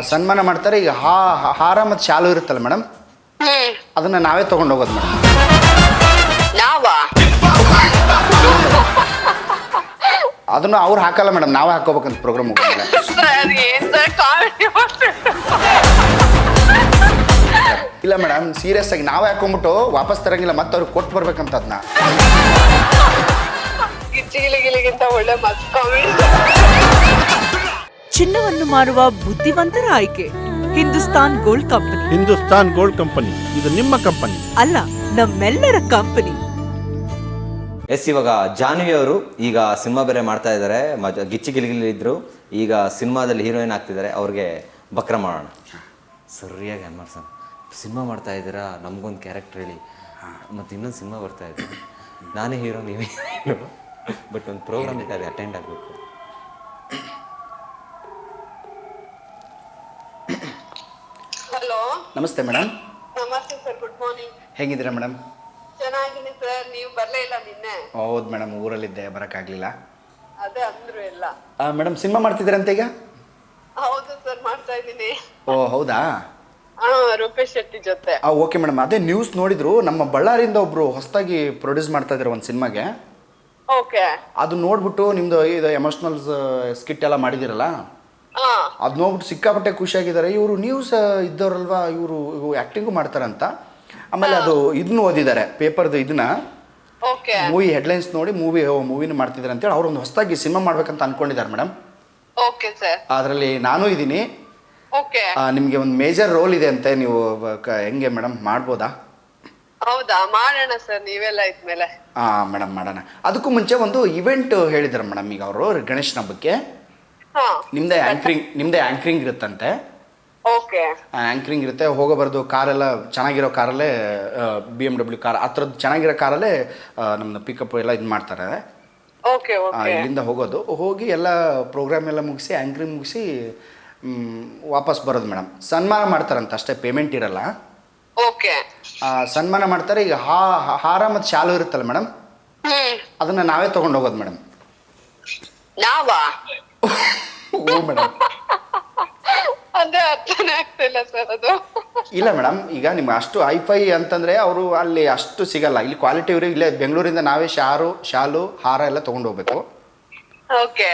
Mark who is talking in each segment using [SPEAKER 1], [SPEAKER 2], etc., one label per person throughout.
[SPEAKER 1] ಸನ್ಮಾನ ಮಾಡ್ತಾರೆ. ಈಗ ಹಾರ ಮತ್ತು ಶಾಲು ಇರುತ್ತಲ್ಲ ಮೇಡಮ್, ಅದನ್ನ ನಾವೇ ತಗೊಂಡು ಹೋಗೋದು ಮೇಡಮ್. ಅದನ್ನು ಅವ್ರು ಹಾಕಲ್ಲ ಮೇಡಮ್, ನಾವೇ ಹಾಕೋಬೇಕಂತ ಪ್ರೋಗ್ರಾಮ್ ಹೋಗೋದಿಲ್ಲ. ಇಲ್ಲ ಮೇಡಮ್, ಸೀರಿಯಸ್ ಆಗಿ ನಾವೇ ಹಾಕೊಂಡ್ಬಿಟ್ಟು ವಾಪಸ್ ತರಂಗಿಲ್ಲ, ಮತ್ತೆ ಅವ್ರಿಗೆ ಕೊಟ್ಟು ಬರ್ಬೇಕಂತ ಅದನ್ನ.
[SPEAKER 2] ಒಳ್ಳೆ
[SPEAKER 3] ಚಿನ್ನವನ್ನು ಮಾರುವ ಬುದ್ಧಿವಂತರ ಆಯ್ಕೆ Hindustan gold company.
[SPEAKER 4] Hindustan gold company, ಇದು ನಿಮ್ಮ ಕಂಪನಿ
[SPEAKER 3] ಅಲ್ಲ, ನಮ್ಮೆಲ್ಲರ ಕಂಪನಿ.
[SPEAKER 5] ಎಸ್, ಇವಾಗ ಜಾನ್ವಿ ಅವರು ಈಗ ಸಿನಿಮಾ ಬೇರೆ ಮಾಡ್ತಾ ಇದ್ದಾರೆ, ಗಿಚ್ಚಿ ಗಿಲಿಗಿಲಿ ಇದ್ರು, ಈಗ ಸಿನಿಮಾದಲ್ಲಿ ಹೀರೋಯಿನ್ ಆಗ್ತಿದ್ದಾರೆ. ಅವ್ರಿಗೆ ಬಕ್ರ ಮಾಡೋಣ. ಸರಿಯಾಗಿ ಅನ್ಮಾಡ್ಸೋಣ. ಸಿನಿಮಾ ಮಾಡ್ತಾ ಇದ್ದೀರಾ, ನಮಗೊಂದು ಕ್ಯಾರೆಕ್ಟರ್ ಹೇಳಿ, ಮತ್ತು ಇನ್ನೊಂದು ಸಿನಿಮಾ ಬರ್ತಾ ಇದೆ, ನಾನೇ ಹೀರೋ ನೀವೇ ಹೀರೋ, ಬಟ್ ಒಂದು ಪ್ರೋಗ್ರಾಮ್ ಇಟ್ಟದೆ ಅಟೆಂಡ್ ಆಗಬೇಕು.
[SPEAKER 2] ಹಲೋ,
[SPEAKER 1] ನಮಸ್ತೆ ಮೇಡಮ್.
[SPEAKER 2] ನಮಸ್ತೆ ಸರ್, ಗುಡ್ ಮಾರ್ನಿಂಗ್.
[SPEAKER 1] ಹೇಗಿದ್ದೀರಾ ಮೇಡಮ್?
[SPEAKER 2] ಚೆನ್ನಾಗಿದ್ದೀನಿ ಸರ್, ನೀವು ಬರಲೇ ಇಲ್ಲ ನಿನ್ನೆ.
[SPEAKER 1] ಹೌದು ಮೇಡಮ್, ಊರಲ್ಲಿದ್ದೆ, ಬರೋಕ್ಕಾಗಲಿಲ್ಲ.
[SPEAKER 2] ಅದೇ ಅಂದ್ರು ಎಲ್ಲ.
[SPEAKER 1] ಮೇಡಮ್, ಸಿನಿಮಾ ಮಾಡ್ತಿದ್ದೀರಂತ ಈಗ?
[SPEAKER 2] ಹೌದು ಸರ್, ಮಾಡ್ತಾ ಇದ್ದೀನಿ.
[SPEAKER 1] ಓ ಹೌದಾ?
[SPEAKER 2] ರೂಪೇಶ್ ಶೆಟ್ಟಿ ಜೊತೆ.
[SPEAKER 1] ಓಕೆ ಮೇಡಮ್, ಅದೇ ನ್ಯೂಸ್ ನೋಡಿದ್ರು, ನಮ್ಮ ಬಳ್ಳಾರಿಯಿಂದ ಒಬ್ರು ಹೊಸದಾಗಿ ಪ್ರೊಡ್ಯೂಸ್ ಮಾಡ್ತಾ ಇದ್ದಾರೆ ಒಂದು ಸಿನಿಮಾಗೆ.
[SPEAKER 2] ಓಕೆ.
[SPEAKER 1] ಅದು ನೋಡ್ಬಿಟ್ಟು ನಿಮ್ದು ಇದು ಎಮೋಷ್ನಲ್ ಸ್ಕಿಟ್ ಎಲ್ಲ ಮಾಡಿದಿರಲ್ಲ, ಅದು ನೋಡ್ಬಿಟ್ಟು ಸಿಕ್ಕಾಪಟ್ಟೆ ಖುಷಿಯಾಗಿದ್ದಾರೆ. ಇವರು ನ್ಯೂಸ್ ಇದ್ದವ್ರಲ್ವಾ, ಇವರು ಆ್ಯಕ್ಟಿಂಗು ಮಾಡ್ತಾರಂತ. ಆಮೇಲೆ ಅದು ಇದನ್ನು ಓದಿದ್ದಾರೆ, ಪೇಪರ್ದು ಇದನ್ನ, ಮೂವಿ ಹೆಡ್ಲೈನ್ಸ್ ನೋಡಿ ಮೂವಿನ ಮಾಡ್ತಿದ್ದಾರೆ ಅಂತೇಳಿ ಅವ್ರು ಒಂದು ಹೊಸದಾಗಿ ಸಿನಿಮಾ ಮಾಡ್ಬೇಕಂತ ಅನ್ಕೊಂಡಿದ್ದಾರೆ ಮೇಡಮ್.
[SPEAKER 2] Okay sir.
[SPEAKER 1] ಅದರಲ್ಲಿ ನಾನು ಇದ್ದೀನಿ.
[SPEAKER 2] ಓಕೆ.
[SPEAKER 1] ನಿಮಗೆ ಒಂದು ಮೇಜರ್ ರೋಲ್ ಇದೆ ಅಂತೆ, ನೀವು ಹೆಂಗೆ ಮೇಡಮ್, ಮಾಡ್ಬೋದಾ?
[SPEAKER 2] ಹೌದಾ, ಮಾಡೋಣ ಸರ್, ನೀವೆಲ್ಲ ಇದ್ಮೇಲೆ.
[SPEAKER 1] ಮೇಡಮ್ ಮಾಡೋಣ. ಅದಕ್ಕೂ ಮುಂಚೆ ಒಂದು ಇವೆಂಟ್ ಹೇಳಿದ್ದಾರೆ ಮೇಡಮ್, ಈಗ ಅವರು ಗಣೇಶನ ಹಬ್ಬಕ್ಕೆ ನಿಮ್ದೇ ಆ್ಯಂಕರಿಂಗ್ ಇರುತ್ತಂತೆ.
[SPEAKER 2] ಓಕೆ.
[SPEAKER 1] ಆ್ಯಂಕರಿಂಗ್ ಇರುತ್ತೆ, ಹೋಗೋಬಾರ್ದು. ಕಾರೆಲ್ಲ ಚೆನ್ನಾಗಿರೋ ಕಾರಲ್ಲೇ, BMW ಕಾರ್ ಆ ಥರದ್ದು ಚೆನ್ನಾಗಿರೋ ಕಾರಲ್ಲೇ ನಮ್ಮದು ಪಿಕಪ್ ಎಲ್ಲ ಇದು ಮಾಡ್ತಾರೆ.
[SPEAKER 2] ಓಕೆ.
[SPEAKER 1] ಇಲ್ಲಿಂದ ಹೋಗಿ ಎಲ್ಲ ಪ್ರೋಗ್ರಾಮ್ ಎಲ್ಲ ಮುಗಿಸಿ, ಆ್ಯಂಕರಿಂಗ್ ಮುಗಿಸಿ ವಾಪಸ್ ಬರೋದು ಮೇಡಮ್. ಸನ್ಮಾನ ಮಾಡ್ತಾರಂತ, ಅಷ್ಟೇ, ಪೇಮೆಂಟ್ ಇರಲ್ಲ.
[SPEAKER 2] ಓಕೆ.
[SPEAKER 1] ಸನ್ಮಾನ ಮಾಡ್ತಾರೆ. ಈಗ ಹಾರ ಮತ್ತು ಶಾಲು ಇರುತ್ತಲ್ಲ ಮೇಡಮ್, ಅದನ್ನ ನಾವೇ ತಗೊಂಡು ಹೋಗೋದು ಮೇಡಮ್. ಓ ಮೇಡಮ್,
[SPEAKER 2] ಅದೇ ಅರ್ಥನೇ ಆಗ್ತಿಲ್ಲ ಸರ್ ಅದು.
[SPEAKER 1] ಇಲ್ಲ ಮೇಡಮ್, ಈಗ ನಿಮ್ಗೆ ಅಷ್ಟು ಹೈಫೈ ಅಂತಂದರೆ ಅವರು ಅಲ್ಲಿ ಅಷ್ಟು ಸಿಗಲ್ಲ. ಇಲ್ಲಿ ಕ್ವಾಲಿಟಿ ಇವ್ರಿಗೆ ಇಲ್ಲೇ ಬೆಂಗಳೂರಿಂದ ನಾವೇ ಶಾಲು ಹಾರ ಎಲ್ಲ ತೊಗೊಂಡು ಹೋಗ್ಬೇಕು.
[SPEAKER 2] ಓಕೆ.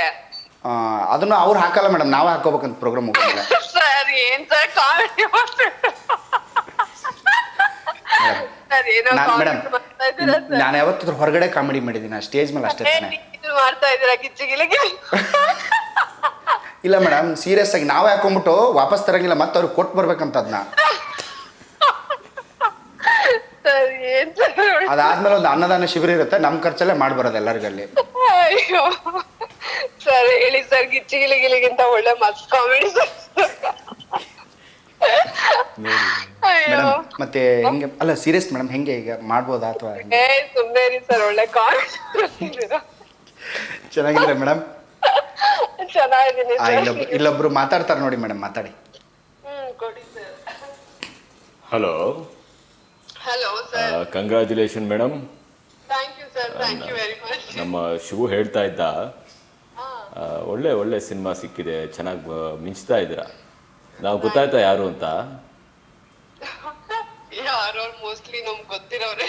[SPEAKER 1] ಅದನ್ನು ಅವ್ರು ಹಾಕಲ್ಲ ಮೇಡಮ್, ನಾವೇ ಹಾಕೋಬೇಕಂತ ಪ್ರೋಗ್ರಾಮ್ ಹೋಗೋದಿಲ್ಲ.
[SPEAKER 2] ಸರ್, ಏನ್ ಸರ್ ಕಾಮಿಡಿ
[SPEAKER 1] ಮೇಡಮ್, ನಾನು ಯಾವತ್ತೂ ಹೊರಗಡೆ ಕಾಮಿಡಿ ಮಾಡಿದ್ದೀನಿ, ಸ್ಟೇಜ್ ಮೇಲೆ ಅಷ್ಟೇ ತಾನೆ.
[SPEAKER 2] ಮಾಡ್ತಾ ಇದ್ದೀರಾ ಗಿಚ್ಚಿಗಿಲಿಗೆ?
[SPEAKER 1] ಇಲ್ಲ ಮೇಡಮ್, ಸೀರಿಯಸ್ ಆಗಿ ನಾವೇ ಹಾಕೊಂಡ್ಬಿಟ್ಟು ವಾಪಸ್ ತರಂಗಿಲ್ಲ, ಮತ್ತೆ ಅವ್ರಿಗೆ ಕೊಟ್ಟು ಬರ್ಬೇಕಂತ ಅದನ್ನ. ಅದಾದ್ಮೇಲೆ ಒಂದು ಅನ್ನದಾನ ಶಿಬಿರ ಇರುತ್ತೆ, ನಮ್ಮ ಖರ್ಚಲ್ಲೇ ಮಾಡ್ಬರೋದು ಎಲ್ಲರಿಗೂ ಅಲ್ಲಿ.
[SPEAKER 2] ಅಯ್ಯೋ ಸರ್, ಹೇಳಿ ಸರ್, ಗಿಚ್ಚಿಗಿಲಿಗಿಲಿಗಿಂತ ಒಳ್ಳೆ ಮಸ್ತ್ ಕಾಮಿಡಿ ಸರ್.
[SPEAKER 1] ಮೇಡಮ್, ಮತ್ತೆ ಹೆಂಗೆ, ಅಲ್ಲ ಸೀರಿಯಸ್ ಮೇಡಮ್, ಹೆಂಗೆ ಈಗ ಮಾಡ್ಬೋದಾ ಅಥವಾ
[SPEAKER 2] ಸುಮ್ಮನೆ ರೀ ಸರ್, ಒಳ್ಳೆ ಕಾಮಿಡಿ.
[SPEAKER 1] ಚೆನ್ನಾಗಿದ್ರೆ ಮೇಡಮ್?
[SPEAKER 2] ಚೆನ್ನಾಗಿದ್ದೀನಿ.
[SPEAKER 1] ಇಲ್ಲೊಬ್ರು ಮಾತಾಡ್ತಾರೆ ನೋಡಿ ಮೇಡಮ್, ಮಾತಾಡಿ.
[SPEAKER 2] ಕೊಡಿ sir.
[SPEAKER 4] Hello
[SPEAKER 2] sir.
[SPEAKER 4] Congratulation madam.
[SPEAKER 2] Thank you sir, thank you very much.
[SPEAKER 4] ನಮ್ಮ ಶಿವು ಹೇಳ್ತಾ ಇದ್ದ, ಒಳ್ಳೆ ಸಿನಿಮಾ ಸಿಕ್ಕಿದೆ, ಚೆನ್ನಾಗಿ ಮಿಂಚ್ತಾ ಇದ್ದೀರಾ. ನಾವು ಗೊತ್ತಾಯ್ತಾ ಯಾರು ಅಂತ?
[SPEAKER 2] ಯಾರೋ ಮೋಸ್ಟ್ಲಿ ನಮ್ಗೆ ಗೊತ್ತಿರೋರೆ.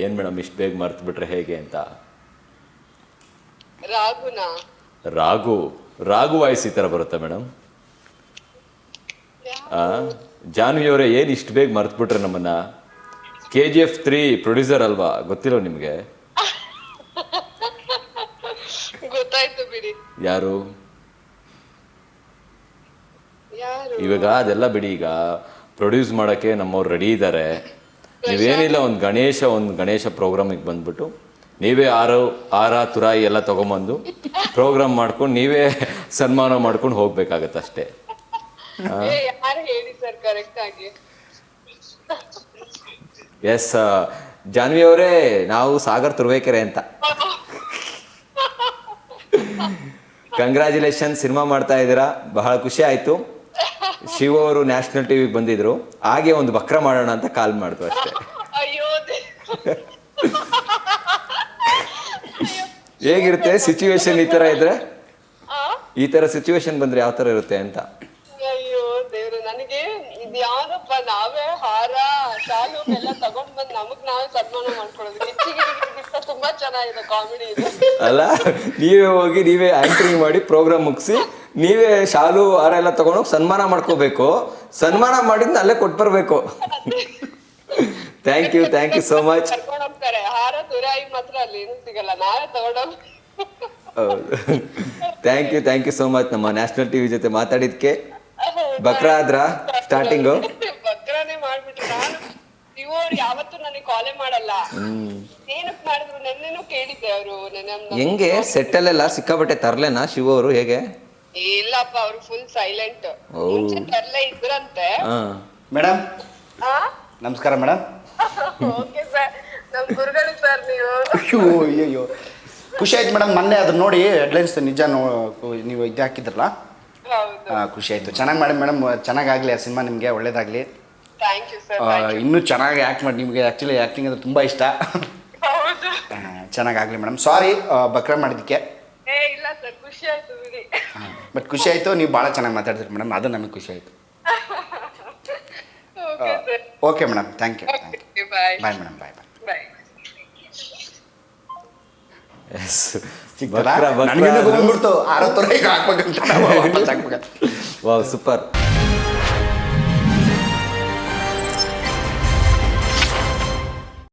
[SPEAKER 4] ಏನು ಮೇಡಮ್, ಇಷ್ಟು ಬೇಗ ಮರ್ತು ಬಿಟ್ರೆ ಹೇಗೆ ಅಂತ. ರಾಘು ವಾಯ್ಸ್ ಈ ಥರ ಬರುತ್ತಾ ಮೇಡಮ್? ಜಾನ್ವಿ ಅವರೇ, ಏನು ಇಷ್ಟು ಬೇಗ ಮರ್ತು ಬಿಟ್ರೆ ನಮ್ಮನ್ನ? KGF 3 ಪ್ರೊಡ್ಯೂಸರ್ ಅಲ್ವಾ, ಗೊತ್ತಿರೋ ನಿಮಗೆ?
[SPEAKER 2] ಗೊತ್ತಾಯ್ತು ಬಿಡಿ.
[SPEAKER 4] ಯಾರು? ಇವಾಗ ಅದೆಲ್ಲ ಬಿಡಿ, ಈಗ ಪ್ರೊಡ್ಯೂಸ್ ಮಾಡೋಕ್ಕೆ ನಮ್ಮವ್ರು ರೆಡಿ ಇದ್ದಾರೆ. ನೀವೇನಿಲ್ಲ, ಒಂದು ಗಣೇಶ ಪ್ರೋಗ್ರಾಮಿಗೆ ಬಂದ್ಬಿಟ್ಟು ನೀವೇ ಆರ ತುರಾಯಿ ಎಲ್ಲ ತೊಗೊಂಬಂದು ಪ್ರೋಗ್ರಾಮ್ ಮಾಡ್ಕೊಂಡು ನೀವೇ ಸನ್ಮಾನ ಮಾಡ್ಕೊಂಡು ಹೋಗ್ಬೇಕಾಗತ್ತೆ ಅಷ್ಟೇ.
[SPEAKER 2] ಯಾರು ಹೇಳಿ ಸರ್ ಕರೆಕ್ಟ್ ಆಗಿ?
[SPEAKER 5] ಎಸ್, ಜಾನ್ವಿ ಅವರೇ, ನಾವು ಸಾಗರ್ ತುರ್ವೇಕೆರೆ ಅಂತ. ಕಂಗ್ರ್ಯಾಚುಲೇಷನ್, ಸಿನಿಮಾ ಮಾಡ್ತಾ ಇದ್ದೀರಾ, ಬಹಳ ಖುಷಿ ಆಯಿತು. ಶಿವ ಅವರು ನ್ಯಾಷನಲ್ ಟಿವಿಗೆ ಬಂದಿದ್ರು, ಹಾಗೆ ಒಂದು ಬಕ್ರ ಮಾಡೋಣ ಅಂತ ಕಾಲ್ ಮಾಡ್ತು ಅಷ್ಟೇ. ಹೇಗಿರುತ್ತೆ ಸಿಚುವೇಶನ್ ಈ ಥರ ಇದ್ರೆ? ಈ ಥರ ಸಿಚುವೇಶನ್ ಬಂದರೆ ಯಾವ ಥರ ಇರುತ್ತೆ ಅಂತ?
[SPEAKER 2] ದೇವ್ರು. ನನಗೆ ಇದ್ಯಾವ್ದಪ್ಪ ನಾವೇ ಹಾರ ಶಾಲು ಎಲ್ಲ ತಗೊಂಡ್ ಬಂದ್ ನಮಗ್ ನಾವೇ ಸನ್ಮಾನ ಮಾಡ್ಕೊಳ್ಳೋದು. ಗಿಚ್ಚ ತುಂಬಾ ಚೆನ್ನಾಗಿದೆ ಕಾಮಿಡಿ ಇದು.
[SPEAKER 4] ಅಲ್ಲ, ನೀವೇ ಹೋಗಿ ನೀವೇ ಆಂಕರಿಂಗ್ ಮಾಡಿ ಪ್ರೋಗ್ರಾಮ್ ಮುಗಿಸಿ ನೀವೇ ಶಾಲು ಹಾರ ಎಲ್ಲ ತಗೊಂಡೋಗಿ ಸನ್ಮಾನ ಮಾಡ್ಕೋಬೇಕು. ಸನ್ಮಾನ ಮಾಡಿದ್ನ ಅಲ್ಲೇ ಕೊಟ್ಟು ಬರ್ಬೇಕು. Thank you so much.
[SPEAKER 2] ಕರ್ಕೊಂಡ್ ಹೋಗ್ತಾರೆ. ಹಾರ ತುರಾಯಿ ಮಾತ್ರ ಅಲ್ಲಿ ಏನು ಸಿಗಲ್ಲ, ನಾವೇ ತಗೊಂಡೋಗ್.
[SPEAKER 4] ಹೌದು. ಥ್ಯಾಂಕ್ ಯು ಸೋ ಮಚ್ ನಮ್ಮ ನ್ಯಾಷನಲ್ ಟಿವಿ ಜೊತೆ ಮಾತಾಡಿದ್ಕೆ. ಬಕ್ರಾ ಆದ್ರ ಸ್ಟಾರ್ಟಿಂಗು
[SPEAKER 2] ಬಕ್ರಾನೇ ಮಾಡ್ಬಿಟ್ರು. ನಾನು ಇವ್ರು ಯಾವತ್ತೂ ನನಗೆ ಕಾಲೇ ಮಾಡಲ್ಲ. ಏನಕ್ ಮಾಡಿದ್ರು ನೆನ್ನೆನೂ ಕೇಳಿದ್ದೆ ಅವರು.
[SPEAKER 5] ಹೆಂಗೆ ಸೆಟ್ಟಲ್ಲೆಲ್ಲ ಸಿಕ್ಕಾಬಟ್ಟೆ ತರ್ಲೇನಾ ಶಿವ ಅವರು ಹೇಗೆ?
[SPEAKER 2] ಇಲ್ಲಪ್ಪ, ಅವ್ರು ಫುಲ್ ಸೈಲೆಂಟ್. ಮುಂಚೆ ತರ್ಲೆ ಇದ್ರಂತೆ.
[SPEAKER 1] ಮೇಡಮ್ ನಮಸ್ಕಾರ ಮೇಡಮ್.
[SPEAKER 2] ಓಕೆ ಸರ್, ನಮ್ ಗುರುಗಳು ಸರ್ ನೀವು.
[SPEAKER 1] ಅಯ್ಯೋ ಖುಷಿ ಆಯ್ತು ಮೇಡಮ್. ಮೊನ್ನೆ ಅದನ್ನ ನೋಡಿ ಹೆಡ್ಲೈನ್ಸ್ ನಿಜ ನೀವು ಇದು ಹಾಕಿದ್ರಲ್ಲ, ಖುಷಿ ಆಯ್ತು. ಚೆನ್ನಾಗಿ ಮಾಡಿ ಮೇಡಮ್, ಚೆನ್ನಾಗಾಗಲಿ ಆ ಸಿನಿಮಾ, ನಿಮಗೆ ಒಳ್ಳೇದಾಗಲಿ.
[SPEAKER 2] Thank you sir.
[SPEAKER 1] ಇನ್ನೂ ಚೆನ್ನಾಗಿ ಆ್ಯಕ್ಟ್ ಮಾಡಿ. ನಿಮಗೆ ಆ್ಯಕ್ಚುಲಿ ಆ್ಯಕ್ಟಿಂಗ್ ಅಂದ್ರೆ ತುಂಬ ಇಷ್ಟ.
[SPEAKER 2] ಹೌದು.
[SPEAKER 1] ಚೆನ್ನಾಗಾಗಲಿ ಮೇಡಮ್. ಸಾರಿ ಬಕ್ರಾ ಮಾಡಿದ್ದಕ್ಕೆ.
[SPEAKER 2] ಇಲ್ಲ ಸರ್, ಖುಷಿ ಆಯ್ತು ಬಿಡಿ.
[SPEAKER 1] ಬಟ್ ಖುಷಿ ಆಯಿತು, ನೀವು ಭಾಳ ಚೆನ್ನಾಗಿ ಮಾತಾಡ್ತೀರಿ ಮೇಡಮ್, ಅದು ನನಗೆ ಖುಷಿ ಆಯಿತು. Okay madam, thank you.
[SPEAKER 2] Bye
[SPEAKER 1] bye madam, bye
[SPEAKER 2] bye.
[SPEAKER 1] ನನಗೆ ಬಂದ್ಬಿಡ್ತು 6 ಹಾಕ್ಬೇಕಂತ, ವಾಪಸ್ ಹಾಕ್ಬೇಕಂತ.
[SPEAKER 5] Wow, super.